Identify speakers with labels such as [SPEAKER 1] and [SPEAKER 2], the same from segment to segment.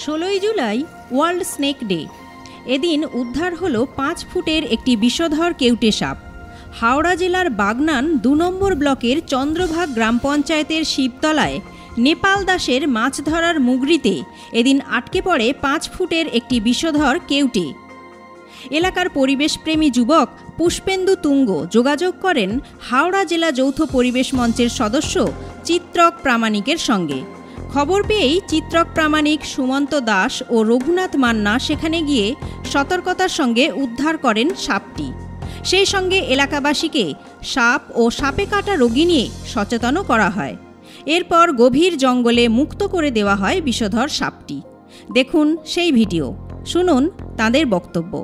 [SPEAKER 1] 16ই July world snake day. এদিন উদ্ধার হলো 5 ফুটের একটি বিষধর কেউটে সাপ। হাওড়া জেলার বাগনান 2 নম্বর ব্লকের চন্দ্রভাগ গ্রাম পঞ্চায়েতের শিবতলায় নেপাল দাসের মাছ ধরার মুগরিতে এদিন আটকে পড়ে 5 ফুটের একটি বিষধর কেউটে। এলাকার পরিবেশপ্রেমী যুবক পুষ্পেন্দু তুঙ্গ যোগাযোগ করেন হাওড়া জেলা যৌথ পরিবেশ মঞ্চের সদস্য চিত্রক প্রামাণিকের সঙ্গে। খবর পেয়েই চিত্রক প্রামাণিক, সুমন্ত দাস ও রঘুনাথ মান্না সেখানে গিয়ে সতর্কতার সঙ্গে উদ্ধার করেন সাপটি। সেই সঙ্গে এলাকাবাসীকে সাপ ও সাপে কাটা রোগী নিয়ে সচেতনও করা হয়। এরপর গভীর জঙ্গলে মুক্ত করে দেওয়া হয় বিষধর সাপটি। দেখুন সেই ভিডিও, শুনুন তাঁদের বক্তব্য।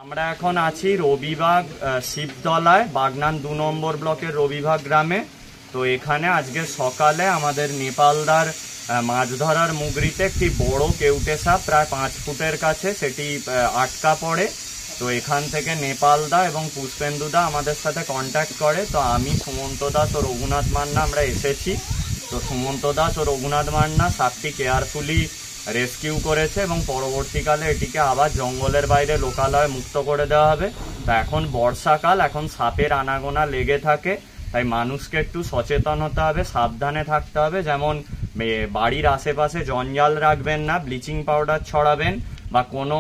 [SPEAKER 2] আমরা এখন আছি রবিবাগ শিবতলায়, বাগনান 2 নম্বর ব্লকের রবিবাগ গ্রামে। তো এখানে আজকে সকালে আমাদের নেপালদার মাছ ধরার মুগরিতে একটি বড় কেউটে সাপ প্রায় 5 ফুটের কাছে সেটি আটকা পড়ে। তো এখান থেকে নেপালদা এবং পুষ্পেন্দুদা আমাদের সাথে কন্ট্যাক্ট করে। তো আমি, সুমন্ত দাস ও রঘুনাথ মান্না আমরা এসেছি। তো সুমন্ত দাস ও রঘুনাথ মান্না সাপটি কেয়ারফুলি রেস্কিউ করেছে এবং পরবর্তীকালে এটিকে আবার জঙ্গলের বাইরে লোকালয়ে মুক্ত করে দেওয়া হবে। তো এখন বর্ষাকাল, এখন সাপের আনাগোনা লেগে থাকে, তাই মানুষকে একটু সচেতন হতে হবে, সাবধানে থাকতে হবে। যেমন বাড়ির আশেপাশে জঞ্জাল রাখবেন না, ব্লিচিং পাউডার ছড়াবেন, বা কোনো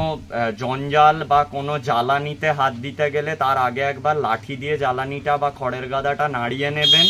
[SPEAKER 2] জঞ্জাল বা কোনো জ্বালানিতে হাত দিতে গেলে তার আগে একবার লাঠি দিয়ে জ্বালানিটা বা খড়ের গাদাটা নাড়িয়ে নেবেন।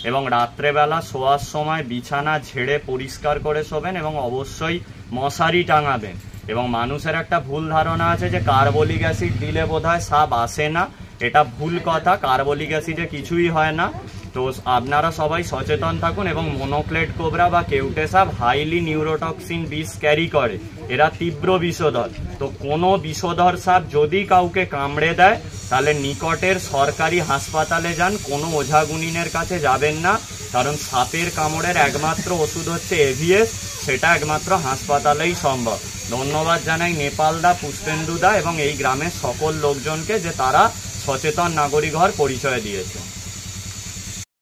[SPEAKER 2] এবং রাত্রেবেলা শোয়ার সময় বিছানা ঝেড়ে পরিষ্কার করে শোবেন এবং অবশ্যই মশারি টাঙাবেন। এবং মানুষের একটা ভুল ধারণা আছে যে কার্বলিক অ্যাসিড দিলে বোধহয় সাপ আসে না, এটা ভুল কথা। কার্বলিক অ্যাসিডে কিছুই হয় না। তো আপনারা সবাই সচেতন থাকুন। এবং মনোক্লেড কোবরা বা কেউটে সাপ হাইলি নিউরোটক্সিন বিষ ক্যারি করে, এরা তীব্র বিষধর। তো কোনো বিষধর সাপ যদি কাউকে কামড়ে দেয় তাহলে নিকটের সরকারি হাসপাতালে যান, কোনো ওঝাগুনিনের কাছে যাবেন না, কারণ সাপের কামড়ের একমাত্র ওষুধ হচ্ছে এভিএস, সেটা একমাত্র হাসপাতালেই সম্ভব। ধন্যবাদ জানাই নেপালদা, পুষ্পেন্দুদা এবং এই গ্রামের সকল লোকজনকে যে তারা সচেতন নাগরিক হওয়ার পরিচয় দিয়েছে।